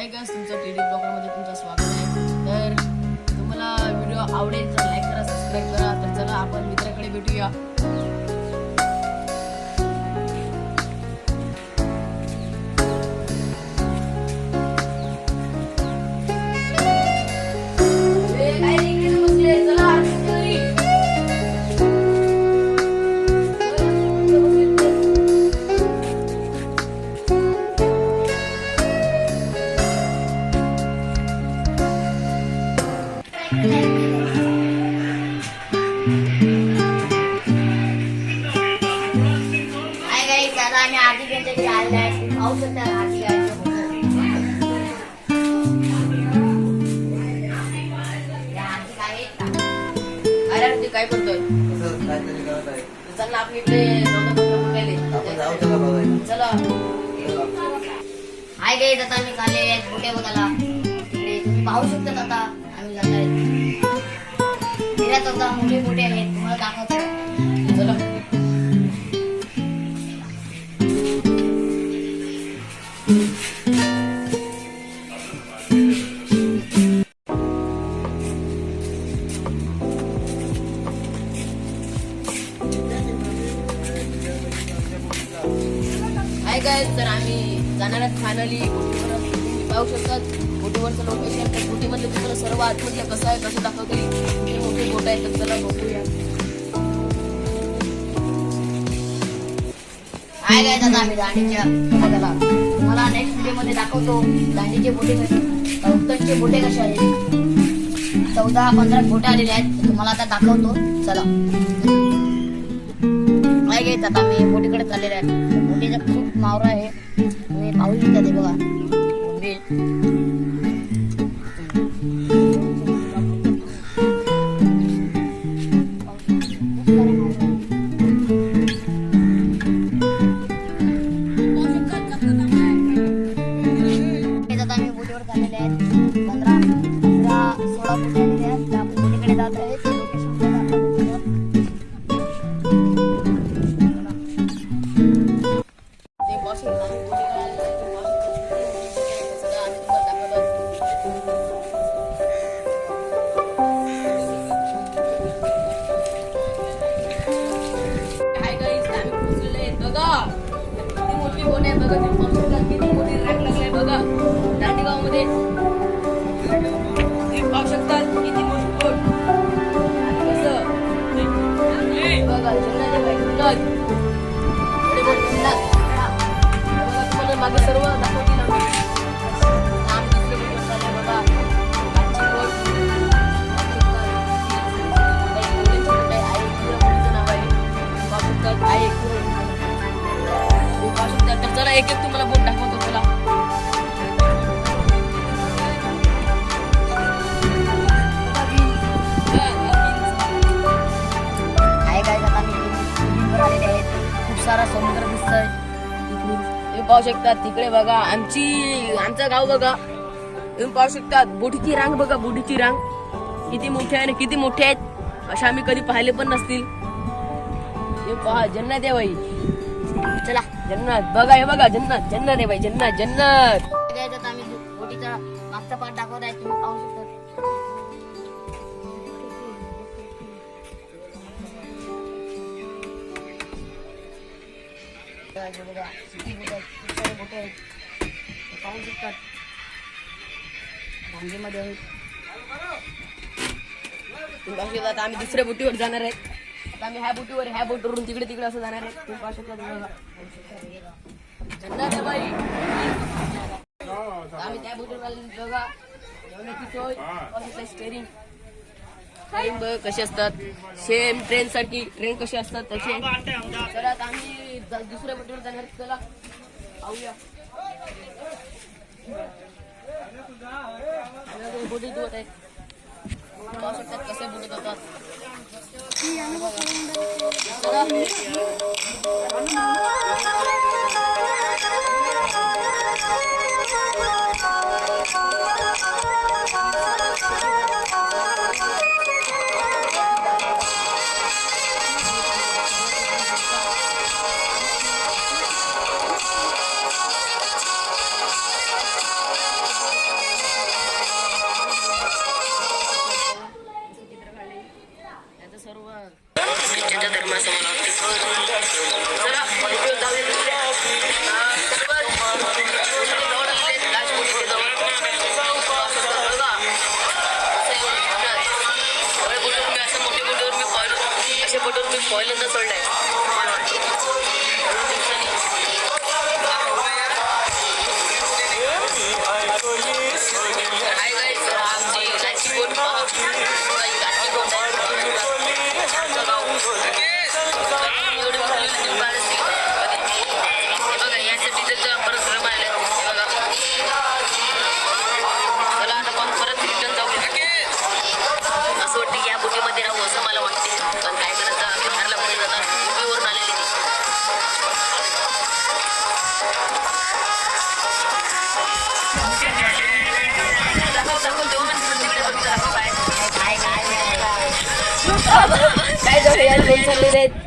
Hi guys, तुमचं TD ब्लॉगरमध्ये तुमचं स्वागत आहे। तर तुम्हाला व्हिडिओ आवडेल तर लाईक करा, सबस्क्राइब करा। तर चला आपण मित्राकडे भेटूया। आणि आधी त्यांच्या चालले आहेत पाहू शकता आधी अरे ते काय करतोय? चला आपण इकडे चला। हाय गाईज, आता आम्ही खाल्ले आहेत मोठे बघायला तिकडे तुम्ही पाहू शकता। आता आम्ही जात आहे फिरत होता, मोठे मोठे आहेत तुम्हाला दाखवतो। चला हाय गाइस, तर आम्ही जाणार आहोत फायनली बोटीवर। तुम्ही पाहू शकता बोटीवरचं लोकेशन। तर बोटीमधलं तुम्हाला सर्व आतमधलं कसं आहे कसं दाखवते। मोठे मोठे बोट आहेत, तर चला बघूया। हाय गाईज, आता आम्ही दांडीच्या बघायला तुम्हाला नेक्स्ट व्हिडिओ मध्ये दाखवतो दांडीचे बोटे कसे, उत्तरचे बोटे कसे आहेत। 14-15 बोटे आलेले आहेत, तर तुम्हाला आता दाखवतो। चला हाय गाईज, आता आम्ही बोटीकडे चाललेले आहे। बोटीचा खूप मावरा आहे, तुम्ही पाहू शकता ते बघा आम्ही बोटीवर चाललेले आहेत। 15-16 बोटी आलेले आहेत, त्या आपण बोटीकडे जात आहेत। मागे सर्व दाखवतील तर चला एक एक तुम्हाला बोट दाखवतो। चला खूप सारा समुद्र दिसतोय। तुम्ही पाहू शकता तिकडे बघा आमचं गाव बघा। तुम्ही पाहू शकता बोटीची रांग बघा, बोटीची रांग किती मोठी आहे आणि किती मोठे आहेत, अशा आम्ही कधी पाहिले पण नसतील। हे पहा जन्नत आहे बाई, चला जन्नत बघा, हे बघा जन्नत, जन्नत आहे बाई, जन्नत जन्नत। आम्ही बोटीचा मागचा पार्ट दाखवत आहे, तुम्ही पाहू शकता। पाहू शकतात भांगेमध्ये आहेत। आता आम्ही दुसऱ्या बोटीवर जाणार आहेत। आता आम्ही ह्या बोटीवरून तिकडे तिकडे असं जाणार आहे। तुम्ही पाहू शकता जन्नत आहे बाई। आम्ही त्या बोटीवर बघा जेवणाची सोय, स्टेरिंग बघ कशी असतात, सेम ट्रेन सारखी, ट्रेन कशी असतात तसे। तर आता आम्ही दुसऱ्या बोटीवर जाणार आहेत, चला पाहूया। बोटी धुवत आहेत, पाहू शकतात कसे बोटत होतात। पहिल्यांदा सोडलाय मला वाटतं. हाय गाईस, आमची लाची बोट पहा. लाची बोट आहे. आमचं गाव. एवढी मोठी बाळ असते कधी. हे बघा यांचं डिझेलचा परत श्रम आले. हे बघा. चला आता आपण परत रिटर्न जाऊया. असं वाटतं की या बोटीमध्ये राहू असं मला वाटते. पण काय करायचं, बिहारला मध्ये जातात मुंबईवरून आलेली ती.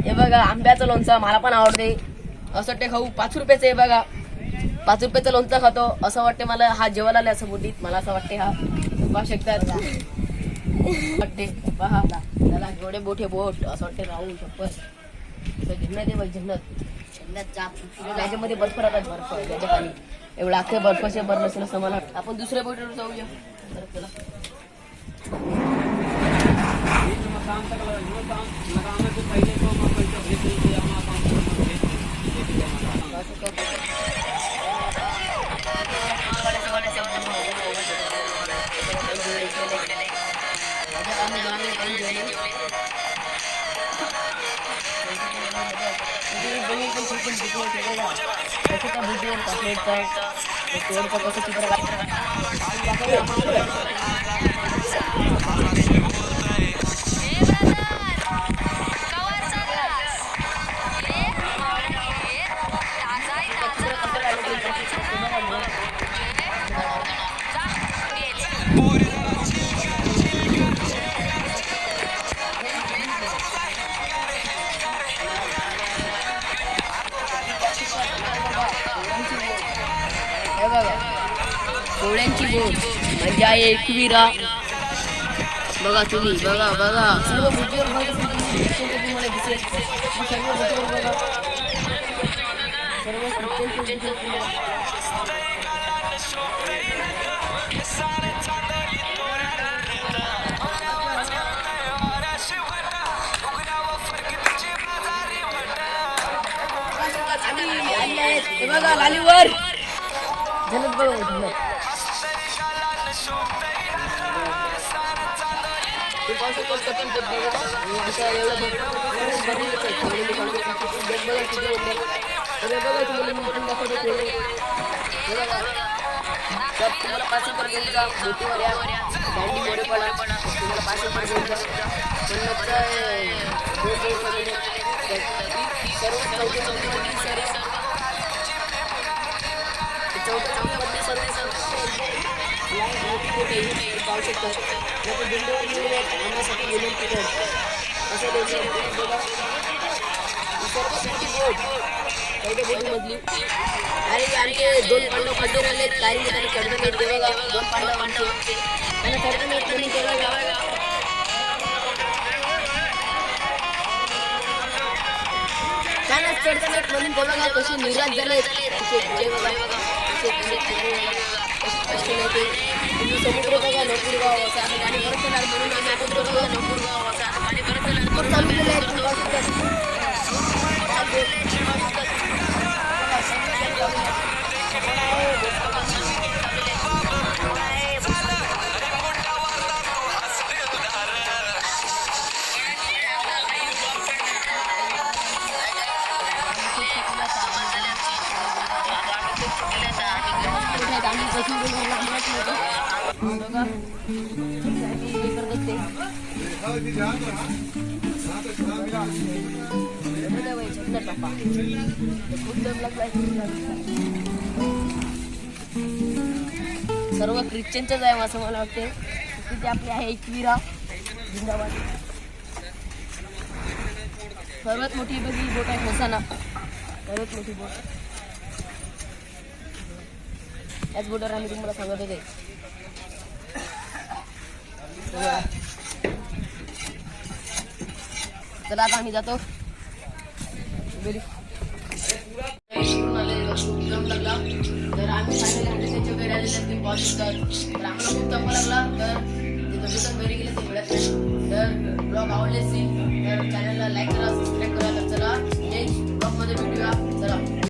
हे बघा आंब्याचं लोणचं मला पण आवडते. असं वाटते खाऊ. 5 रुपयाचं आहे बघा. 5 रुपयाचं लोणचं खातो असं वाटते मला. हा जेवायला आले असं बोटीत मला असं वाटते. हा पाहू शकतात वाटते पहा त्याला एवढे मोठे बोट असं वाटते राहू शकतो. झिन्नत आहे बघ झिन्नत. त्याच्यामध्ये बर्फ राहतात. बर्फ त्याच्या खाली एवढं अख्खे बर्फाचे भरलं असेल असं मला वाटतं. आपण दुसऱ्या बोटीवर जाऊया. कोळ्यांची बोट म्हणजे आहे एकविरा. बघा तुम्ही बघा बघा सर्व बोटीवर तुम्हाला दिसेल. सर्व बोटीवर बघा सर्व बघा लालीवर झलक बघा झलक. तुम्हाला 5 रुपये घेऊन बोटीवर या. दांडी मोरेपणा तुम्हाला 5 रुपये घेऊन जा. पाहू शकतो आणण्यासाठी विनंती करतो. असं बोटीमधली आणि आमचे 2 पांडव खाली राहिले. काही त्यांनी चढता नाही ते बघा. 2 पांडव आमचे त्यांना चढता नाही कोणी ते बघा. त्यांना चढता नाही म्हणून ते बघा कसे निराश झाले. समुद्र बघा नपूर गाव असं आहे आणि परत चला म्हणून आम्ही समुद्र बघा नपूर गाव असं आहे आणि परत चला चालू केलं आहे. सर्व ख्रिश्चनच आहे असं मला वाटते. तिथे आपले आहे एकविरा जिंदाबाद. सर्वात मोठी बघी बोट आहे होसाना. सर्वात मोठी बोट याच बोटवर आम्ही तुम्हाला सांगत होते. चला आता आम्ही जातो. तर आम्ही फायनली घरी आलेले पाहू शकतात. तर आम्हाला खूप ताप लागला. तर ते घरी गेले ते मिळत नाही. तर ब्लॉग आवडले असतील तर चॅनलला लाईक करा, सबस्क्राईब करा. तर चला नेक्स्ट ब्लॉग मध्ये भेटूया.